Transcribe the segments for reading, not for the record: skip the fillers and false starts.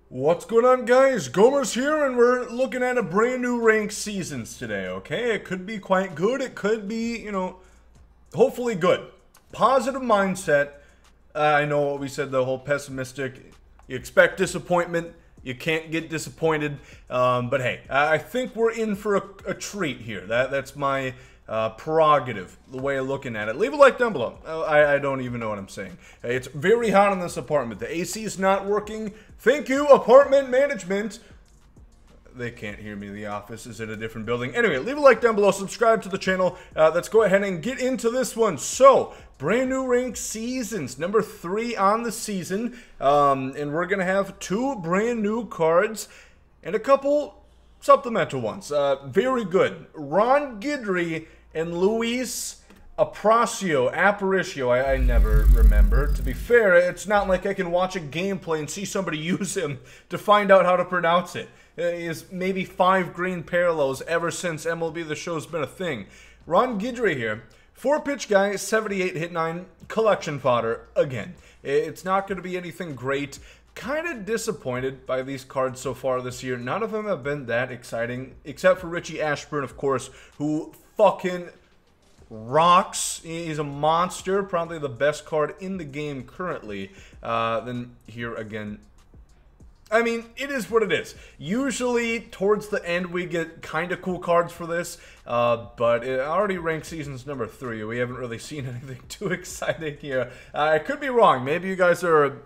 What's going on, guys? Gomer's here, and we're looking at a brand new ranked seasons today, okay? It could be quite good. It could be, hopefully good. Positive mindset. I know what we said, the whole pessimistic. You expect disappointment. You can't get disappointed. But hey, I think we're in for a treat here. That's my prerogative, the way of looking at it. Leave a like down below. I don't even know what I'm saying. It's very hot in this apartment. The AC is not working. Thank you, apartment management. They can't hear me. The office is in a different building. Anyway, leave a like down below. Subscribe to the channel. Let's go ahead and get into this one. So, brand new ranked seasons. Number 3 on the season. And we're going to have 2 brand new cards and a couple supplemental ones. Very good. Ron Guidry and Luis Aparicio. I never remember. To be fair, it's not like I can watch a gameplay and see somebody use him to find out how to pronounce it. He has maybe 5 green parallels ever since MLB The Show's been a thing. Ron Guidry here. 4-pitch guy, 78 hit 9, collection fodder again. It's not going to be anything great. Kind of disappointed by these cards so far this year. None of them have been that exciting, except for Richie Ashburn, of course, who fucking rocks. He's a monster, probably the best card in the game currently. Then here again, I mean, it is what it is. Usually, towards the end, we get kind of cool cards for this, but it already ranked seasons number 3. We haven't really seen anything too exciting here. I could be wrong. Maybe you guys are,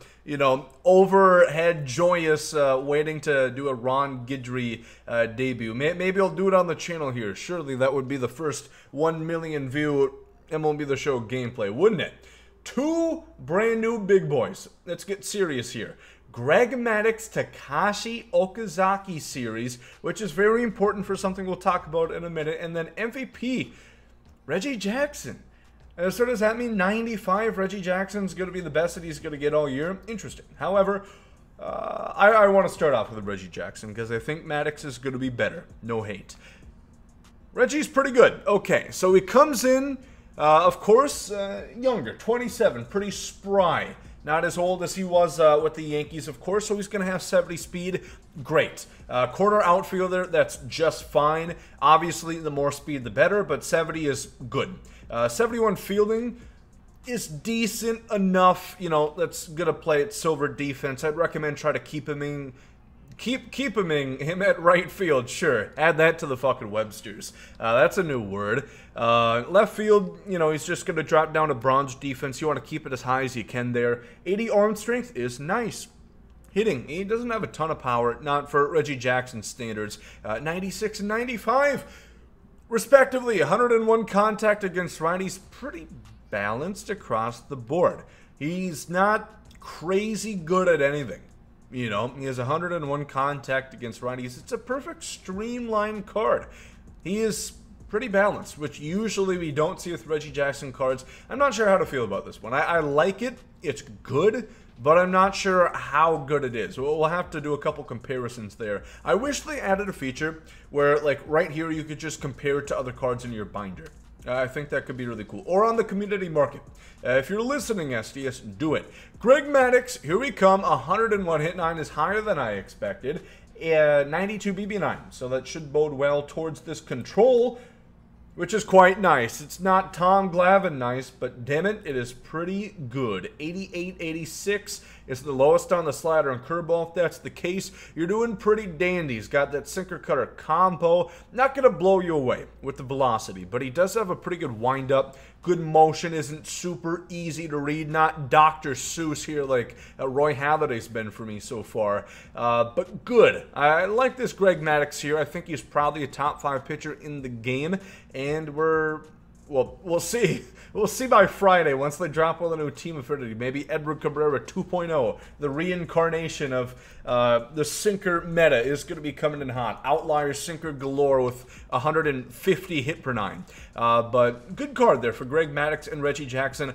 overhead joyous, waiting to do a Ron Guidry debut. Maybe I'll do it on the channel here. Surely that would be the first 1 million view MLB The Show gameplay, wouldn't it? 2 brand new big boys. Let's get serious here. Gregg Maddux Takashi Okazaki series, which is very important for something we'll talk about in a minute. And then MVP, Reggie Jackson. So does that mean 95 Reggie Jackson's going to be the best that he's going to get all year? Interesting. However, I want to start off with Reggie Jackson because I think Maddux is going to be better. No hate. Reggie's pretty good. Okay, so he comes in, of course, younger, 27, pretty spry. Not as old as he was with the Yankees, of course, so he's going to have 70 speed. Great. Corner outfielder, that's just fine. Obviously, the more speed, the better, but 70 is good. 71 fielding is decent enough. That's going to play at silver defense. I'd recommend try to keep him in. Keep him at right field, sure. Add that to the fucking Websters. That's a new word. Left field, he's just going to drop down to bronze defense. You want to keep it as high as you can there. 80 arm strength is nice. Hitting, he doesn't have a ton of power, not for Reggie Jackson standards. 96 and 95, respectively. 101 contact against righties. Pretty balanced across the board. He's not crazy good at anything. He has 101 contact against righties. It's a perfect streamlined card. He is pretty balanced, which usually we don't see with Reggie Jackson cards. I'm not sure how to feel about this one. I like it. It's good, but I'm not sure how good it is. We'll have to do a couple comparisons there. I wish they added a feature where, like, right here, you could just compare it to other cards in your binder. I think that could be really cool. Or on the community market. If you're listening, SDS, do it. Gregg Maddux, here we come. 101 hit 9 is higher than I expected. 92 BB9. So that should bode well towards this control, which is quite nice. It's not Tom Glavine nice, but damn it, it is pretty good. 88, 86 is the lowest on the slider and curveball. If that's the case, you're doing pretty dandy. He's got that sinker cutter combo. Not going to blow you away with the velocity, but he does have a pretty good windup. Good motion, isn't super easy to read. Not Dr. Seuss here like Roy Halladay's been for me so far. But good. I like this Gregg Maddux here. I think he's probably a top 5 pitcher in the game. And we'll see. We'll see by Friday once they drop all the new team affinity. Maybe Edward Cabrera 2.0, the reincarnation of the sinker meta, is going to be coming in hot. Outlier sinker galore with 150 hit per 9. But good card there for Gregg Maddux and Reggie Jackson.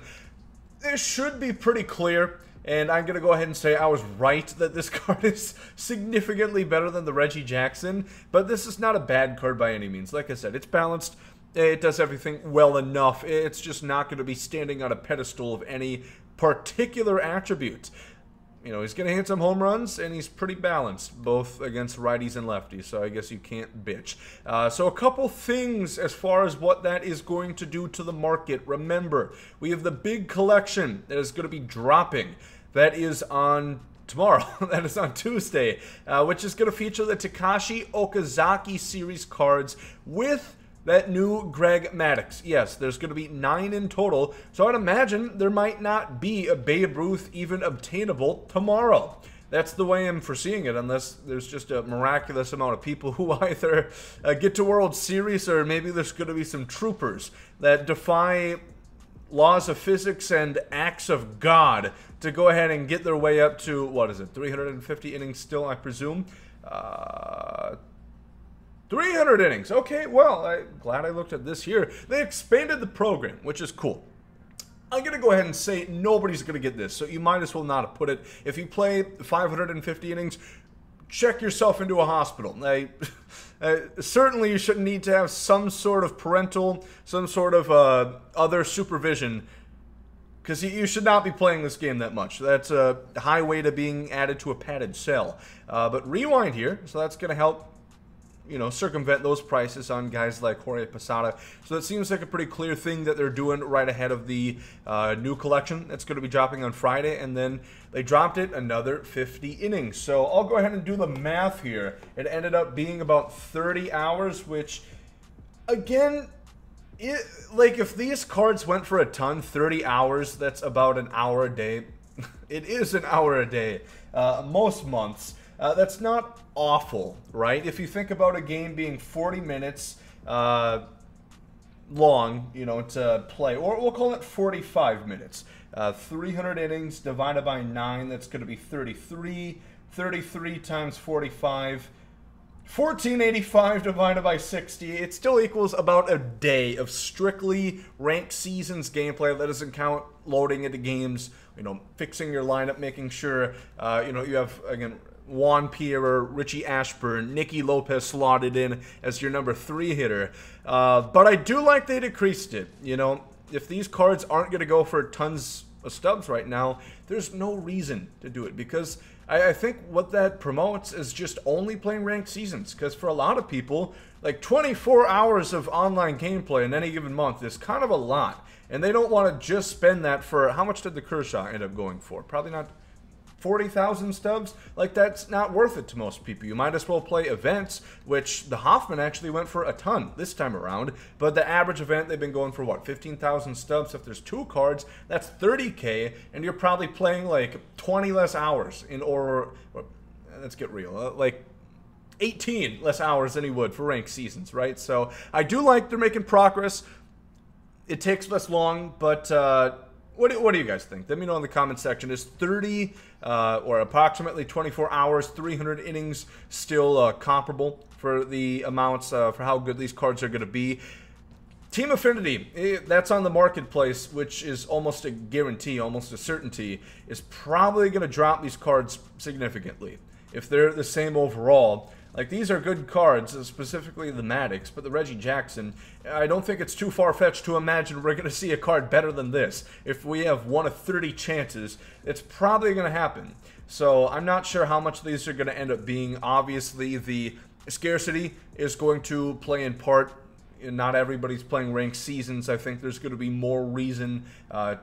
This should be pretty clear. And I'm going to go ahead and say I was right that this card is significantly better than the Reggie Jackson. But this is not a bad card by any means. Like I said, it's balanced. It does everything well enough. It's just not going to be standing on a pedestal of any particular attribute. you know, he's going to hit some home runs, and he's pretty balanced, both against righties and lefties, so I guess you can't bitch. So a couple things as far as what that is going to do to the market. Remember, we have the big collection that is going to be dropping. That is on tomorrow. That is on Tuesday, which is going to feature the Takashi Okazaki series cards with that new Gregg Maddux. Yes, there's going to be 9 in total, so I'd imagine there might not be a Babe Ruth even obtainable tomorrow. That's the way I'm foreseeing it, unless there's just a miraculous amount of people who either get to World Series, or maybe there's going to be some troopers that defy laws of physics and acts of God to go ahead and get their way up to, what is it, 350 innings still, I presume? 300 innings. Okay, well, I'm glad I looked at this here. They expanded the program, which is cool. I'm going to go ahead and say nobody's going to get this, so you might as well not have put it. If you play 550 innings, check yourself into a hospital. Certainly you shouldn't need to have some sort of parental, some sort of other supervision, because you should not be playing this game that much. That's a highway to being added to a padded cell. But rewind here, so that's going to help, you know, circumvent those prices on guys like Jorge Posada. So that seems like a pretty clear thing that they're doing right ahead of the new collection that's going to be dropping on Friday. And then they dropped it another 50 innings. So I'll go ahead and do the math here. It ended up being about 30 hours, which, again, like, if these cards went for a ton, 30 hours, that's about an hour a day. It is an hour a day. Most months. That's not awful, right? If you think about a game being 40 minutes long, you know, to play, or we'll call it 45 minutes. 300 innings divided by 9, that's going to be 33. 33 times 45. 1485 divided by 60, it still equals about a day of strictly ranked seasons gameplay. That doesn't count loading into games, you know, fixing your lineup, making sure, you know, you have, again, Juan Pierre, Richie Ashburn, Nicky Lopez slotted in as your number 3 hitter. But I do like they decreased it. You know, if these cards aren't going to go for tons of stubs right now, there's no reason to do it, because I think what that promotes is just only playing ranked seasons, because for a lot of people, like 24 hours of online gameplay in any given month is kind of a lot, and they don't want to just spend that for, how much did the Kershaw end up going for? Probably not 40,000 stubs. Like, that's not worth it to most people. You might as well play events, which the Hoffman actually went for a ton this time around, but the average event, they've been going for, what, 15,000 stubs? If there's 2 cards, that's 30K, and you're probably playing like 20 less hours in, or let's get real, like 18 less hours than you would for ranked seasons, right? So I do like they're making progress. It takes less long, but what do you guys think? Let me know in the comment section. Is 30 or approximately 24 hours, 300 innings still comparable for the amounts, for how good these cards are going to be? Team Affinity, that's on the marketplace, which is almost a guarantee, almost a certainty, is probably going to drop these cards significantly. If they're the same overall, like, these are good cards, specifically the Maddux, but the Reggie Jackson, I don't think it's too far-fetched to imagine we're going to see a card better than this. If we have 1 of 30 chances, it's probably going to happen. So I'm not sure how much these are going to end up being. Obviously, the scarcity is going to play in part. Not everybody's playing ranked seasons. I think there's going to be more reason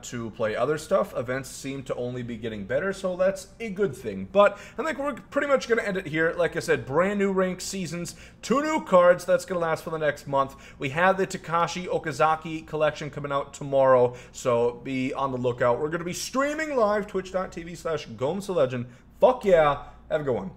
to play other stuff. Events seem to only be getting better, so that's a good thing. But I think we're pretty much going to end it here. Like I said, brand new ranked seasons, 2 new cards. That's going to last for the next month. We have the Takashi Okazaki collection coming out tomorrow, so be on the lookout. We're going to be streaming live, twitch.tv/GomesDaLegend. Fuck yeah. Have a good one.